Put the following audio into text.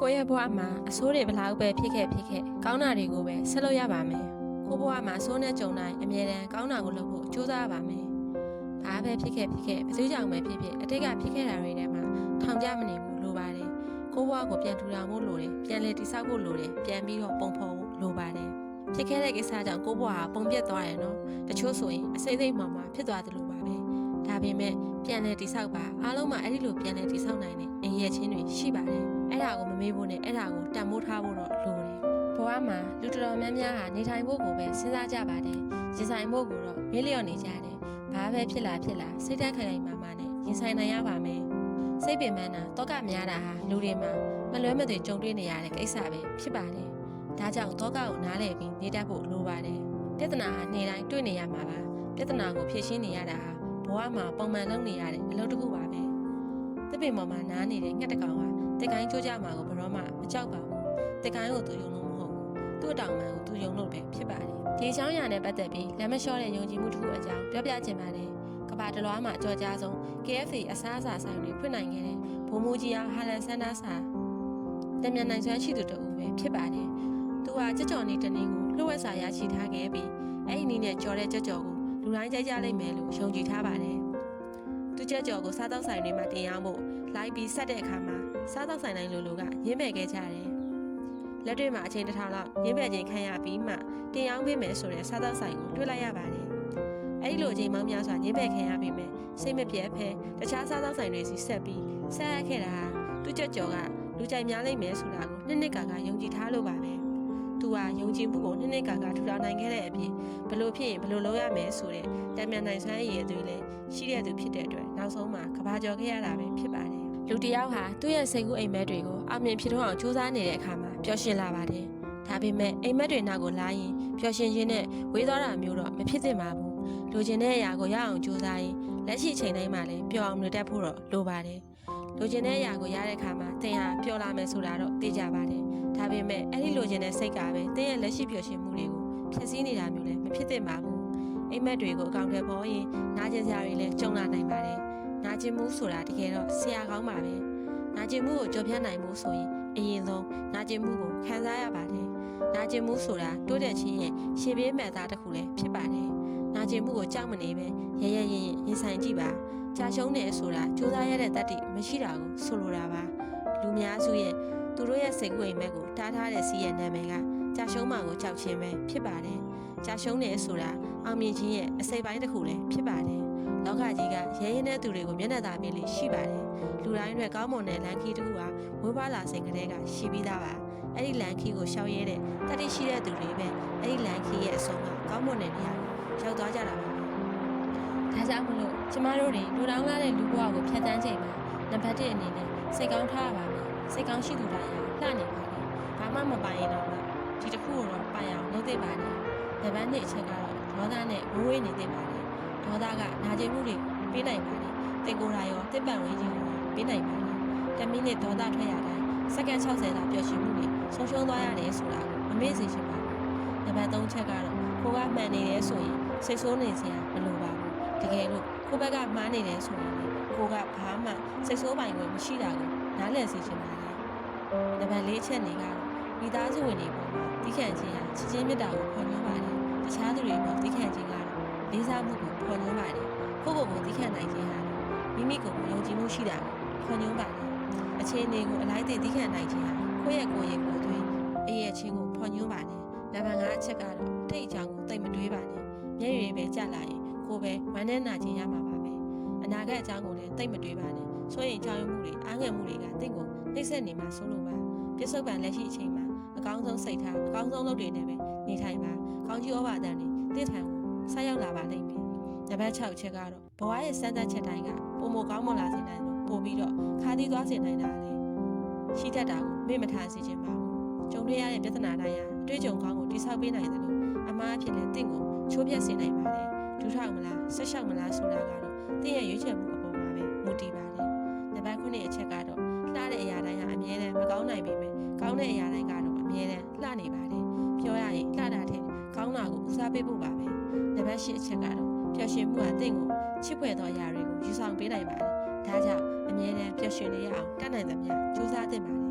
ကိုယ့်ရဲ့ဘဝမှာအဆိုးတွေဘလောက်ပဲဖြစ်ခဲ့ကောင်းတာတွေကိုပဲဆက်လုပ်ရပါမယ်ကိုယ့်ဘဝမှာဆိုးနဲ့ကြုံတိုင်းအမြဲတမ်းကောင်းတာကိုလုပ်ဖို့ကြိုးစားရပါမယ်ဘာပဲဖြစ်ခဲ့ဘယ်သူကြောင့်ပဲဖြစ်အတိတ်ကဖြစ်ခဲ့တာတွေထဲမှာထောင်ကျမနေဘူးလိုပါတယ်ကိုယ့်ဘဝကိုပြန်ထူထောင်ဖို့လိုတယ်ပြန်လဲတည်ဆောက်ဖို့လိုတယ်ပြန်ပြီးတော့ပုံဖော်ဖို့လိုပါတယ်ဖြစ်ခဲ့တဲ့ကိစ္စကြောင့်ကိုယ့်ဘဝကပုံပြတ်သွားတယ်နော်တချို့ဆိုရင်အစိမ့်စိမ့်မှဖြစ်သွားတယ်လို့ပါပဲဒါပေမဲ့ပြန်လဲတည်ဆောက်ပါအားလုံးမှာအဲ့ဒီလိုပြန်လဲတည်ဆောက်နိုင်တဲ့အင်ရချင်းတွေရှိပါတယ်အဲ့ဒါကိုမမေ့ဖို့နဲ့အဲ့ဒါကိုတန်ဖိုးထားဖို့တော့လိုတယ်ဘဝမှာလူတော်တော်များများဟာနေထိုင်ဖို့ကိုပဲစဉ်းစားကြပါတယ်ရင်ဆိုင်ဖို့ကိုတော့မေ့လျော့နေကြတယ်ဘာပဲဖြစ်လာစိတ်ဓာတ်ခိုင်မာနဲ့ရင်ဆိုင်နိုင်ရပါမယ်စိတ်ပင်ပန်းတာတောကများတာဟာလူတွေမှာမလွဲမသွေကြုံတွေ့နေရတဲ့ကိစ္စပဲဖြစ်ပါတယ်ဒါကြောင့်တောကကိုနားလည်ပြီးနေတတ်ဖို့လိုပါတယ်ပြဿနာဟာနေ့တိုင်းတွေ့နေရမှာပါပြဿနာကိုဖြေရှင်းနေရတာဟာဘဝမှာပုံမှန်လုပ်နေရတဲ့အလုပ်တစ်ခုပါပဲသစ်ပင်ပေါ်မှာနားနေတဲ့ငှက်တကောင်ဟာတက်ကိုင်းကြိုးကြမှာကိုဘယ်တော့မှမကြောက်ပါဘူးတက်ကိုင်းကိုသူယုံလို့မဟုတ်ဘူးသူ့အတောင်မှန်ကိုသူယုံလို့ပဲဖြစ်ပါတယ်ဒီအကြောင်းအရာနဲ့ပတ်သက်ပြီးလမ်းမလျှော့တဲ့ယုံကြည်မှုတစ်ခုအကြောင်းပြောပြချင်ပါတယ်ကမ္ဘာတလွှားမှာအကြော်ကြားဆုံး KFC အစားအစာဆိုင်တွေဖွင့်နိုင်ခဲ့တဲ့ဘိုးမူကြီးအားဟာလန်ဆန်ဒါစာတမြန်နိုင်စွမ်းရှိသူတူပဲဖြစ်ပါတယ်သူဟာကြက်ကြော်နေတနည်းကိုလှုပ်ဝက်စာရရှိထားခဲ့ပြီးအဲ့ဒီနည်းနဲ့ကြော်တဲ့ကြက်ကြော်ကိုလူတိုင်းကြိုက်ကြလိမ့်မယ်လို့ယုံကြည်ထားပါတယ်သူကြက်ကြော်ကိုစားသောက်ဆိုင်တွေမှာတင်ရောက်ဖို့လိုက်ပြီးဆက်တဲ့အခါမှာစားသောက်ဆိုင်တိုင်းလူကရင်းပယ်ခဲ့ကြတယ်လက်တွေ့မှာအချိန်တစ်ထောင်လောက်ရင်းပယ်ခြင်းခံရပြီးမှတင်ရောက်ပေးမယ်ဆိုတဲ့စားသောက်ဆိုင်ကိုတွေ့လိုက်ရပါတယ်အဲ့ဒီလိုအချိန်မှများစွာရင်းပယ်ခံရပြီးမှစိတ်မပြတ်ဖဲတခြားစားသောက်ဆိုင်တွေစီဆက်ပြီးဆက်ရခဲ့တာသူကြက်ကြော်ကလူကြိုက်များလိမ့်မယ်ဆိုတာကိုနှစ်ကာယုံကြည်ထားလို့ပါပဲသူဟာယုံကြည်မှုကိုနှစ်ကာထူထောင်နိုင်ခဲ့တဲ့အပြင်ဘလို့ဖြစ်ရင်ဘလို့လုပ်ရမယ်ဆိုတဲ့တံမြန်နိုင်စွမ်းရည်အသွေးလည်းရှိတဲ့သူဖြစ်တဲ့အတွက်နောက်ဆုံးမှာကဘာကျော်ခဲ့ရတာပဲဖြစ်ပါတယ်လူတစ်ယောက်ဟာသူ့ရဲ့စိတ်ကူးအိမ်မက်တွေကိုအောင်မြင်ဖြစ်ထွန်းအောင်စူးစမ်းနေတဲ့အခါမှာပျော်ရွှင်လာပါတယ်ဒါပေမဲ့အိမ်မက်တွေနောက်ကိုလာရင်ပျော်ရွှင်ခြင်းနဲ့ဝေးသွားတာမျိုးတော့မဖြစ်သင့်ပါဘူးလူချင်းတဲ့အရာကိုရအောင်စူးစမ်းရင်လက်ရှိချိန်တိုင်းမှာလည်းပျော်အောင်နေတတ်ဖို့တော့လိုပါတယ်လူချင်းတဲ့အရာကိုရတဲ့အခါမှာသင်ဟာပျော်လာမယ်ဆိုတာတော့သိကြပါတယ်ဒါပေမဲ့အဲ့ဒီလူချင်းတဲ့စိတ်ကပဲသင်ရဲ့လက်ရှိပျော်ရွှင်မှုတွေကိုဖျက်ဆီးနေတာမျိုးလည်းမဖြစ်သင့်ပါဘူးအိမ်မက်တွေကိုအကောင့်ထဲပေါ်ရင်နာကျင်စရာတွေလည်းကြုံလာနိုင်ပါတယ်နာကျင်မှုဆိုတာတကယ်တော့ဆရာကောင်းပါပဲနာကျင်မှုကိုကြော်ဖြတ်နိုင်မှုဆိုရင်အရင်ဆုံးနာကျင်မှုကိုခံစားရပါတယ်နာကျင်မှုဆိုတာတိုးတက်ခြင်းရဲ့ရှေ့ပြေးမှတ်သားတစ်ခုလည်းဖြစ်ပါတယ်နာကျင်မှုကိုကြောက်မနေပဲရဲရင်ဆိုင်ကြည့်ပါကြာရှုံးတယ်ဆိုတာကြိုးစားရတဲ့တတ်တည်မရှိတာကိုဆိုလိုတာပါလူများစုရဲ့သူတို့ရဲ့စိတ်ကူးအိမ်မက်ကိုတားထားတဲ့စီးရဲ့နာမည်ကကြာရှုံးမှကိုကြောက်ခြင်းပဲဖြစ်ပါတယ်ကြာရှုံးတယ်ဆိုတာအောင်မြင်ခြင်းရဲ့အစိပ်ပိုင်းတစ်ခုလည်းဖြစ်ပါတယ်လောကကြီးကရဲရင်တဲ့သူတွေကိုမျက်နှာသာပြလေးရှိပါတယ်လူတိုင်းတွေကောင်းမွန်တဲ့လန်ခီတစ်ခုဟာဝေးပါလာစဉ်ကတည်းကရှိပြီးသားပါအဲ့ဒီလန်ခီကိုရှောင်ရဲတဲ့တတိရှိတဲ့သူတွေပဲအဲ့ဒီလန်ခီရဲ့အဆုံးကကောင်းမွန်တဲ့နေရာကိုရောက်သွားကြတာပါဒါကြောင့်မလို့ကျမတို့တွေလူတောင်းလာတဲ့လူဘဝကိုဖျက်ဆီးချိန်မှာနံပါတ်1အနေနဲ့စိတ်ကောင်းထားရပါမယ်စိတ်ကောင်းရှိသူတိုင်းဟာလှနေပါလေဘာမှမပိုင်ရင်တော့ဒီတစ်ခုကိုတော့ပိုင်အောင်လုပ်သင့်ပါတယ်နံပါတ်2အချက်ကတော့ဒေါသနဲ့ဝေးနေသင့်ပါတယ်ဒေါသကနာကျင်မှုတွေပေးနိုင်ပါတယ်တင်ကိုယ်ရာရောတစ်ပံဝေးခြင်းကိုပေးနိုင်ပါတယ်10မိနစ်ဒေါသထွက်ရတိုင်းစက္ကန့်60လောက်ပျော်ရွှင်မှုတွေဆုံးရှုံးသွားရတယ်ဆိုတာကိုမမေ့စေချင်ပါဘူးနံပါတ်3ချက်ကတော့ကိုကမှန်နေတယ်ဆိုရင်စိတ်ဆိုးနေစရာမလိုပါဘူးတကယ်လို့ကိုဘက်ကမှားနေတယ်ဆိုရင်ကိုကဘာမှစိတ်ဆိုးပိုင်ခွင့်မရှိတာကိုနားလည်စေချင်ပါတယ်နံပါတ်4ချက်နေကတော့မိသားစုဝင်တွေပေါ်မှာတိခန့်ခြင်းဟာချစ်ချင်းမြတ်တာကိုဖော်ညွှန်းပါတယ်တခြားသူတွေပေါ်တိခန့်ခြင်းကတော့လေးစားမှုကိုဖော်ညွှန်းပါတယ်ကိုယ့်ကိုယ်ကိုတိခန့်နိုင်ခြင်းဟာမိမိကိုယ်ကိုယုံကြည်မှုရှိတာကိုဖော်ညွှန်းပါတယ်အခြေအနေကိုအလိုက်တည်တိခန့်နိုင်ခြင်းဟာကိုယ့်ရဲ့ကိုယ်ရဲ့ကိုယ်သွင်းအေးရဲ့ချင်းကိုဖော်ညွှန်းပါတယ်နံပါတ်5အချက်ကတော့တိတ်အကြောင်းကိုတိတ်မတွေးပါနဲ့မျက်ရည်ပဲကျလာရင်ကိုယ်ပဲဝမ်းနဲ့နာခြင်းရမှာပါပဲအနာဂတ်အကြောင်းကိုလည်းတိတ်မတွေးပါနဲ့ဆိုရင်ကြောင်းမှုတွေအားငယ်မှုတွေကတင့်ကိုနှိမ့်ဆက်နေမှာဆိုလို့ပါပြစ္ဆုတ်ပံလက်ရှိအချိန်မှာအကောင်းဆုံးစိတ်ထားအကောင်းဆုံးလုပ်တွေနဲ့ပဲနေထိုင်ပါကောင်းကြီးဩဘာတန်တွေတင့်ထံကိုဆက်ရောက်လာပါလိမ့်မယ်နံပါတ်6ချက်ကတော့ဘဝရဲ့စမ်းသပ်ချက်တိုင်းကပုံမကောင်းမွန်လာစေနိုင်လို့ပို့ပြီးတော့ခါးသီးသွားစေနိုင်တာလေရှိတတ်တာကိုမေ့မထားစေချင်ပါဘူးကြုံတွေ့ရတဲ့ပြဿနာတိုင်းဟာအတွေ့အကြုံကောင်းကိုတိဆောက်ပေးနိုင်တယ်လို့အမှားအဖြစ်နဲ့တင့်ကိုချိုးပြတ်စေနိုင်ပါတယ်ဒူးထောက်မလားဆက်လျှောက်မလားဆိုတာကတော့တင့်ရဲ့ရွေးချယ်မှုအပေါ်မှာပဲမူတည်ပါတယ်နံပါတ်9အချက်ကတော့လှတဲ့အရာတိုင်းဟာအမြဲတမ်းမကောင်းနိုင်ပေမဲ့ကောင်းတဲ့အရာတိုင်းကတော့အမြဲတမ်းလှနေပါတယ်ပြောရရင်လှတာတဲ့ကောင်းတာကိုဦးစားပေးဖို့ပါပဲနံပါတ်10အချက်ကတော့ပျော်ရွှင်မှုဟာတင့်ကိုချစ်ဖွယ်သောအရာတွေကိုယူဆောင်ပေးနိုင်ပါတယ်ဒါကြောင့်အမြဲတမ်းပျော်ရွှင်နေရအောင်တတ်နိုင်သမျှကြိုးစားသင့်ပါတယ်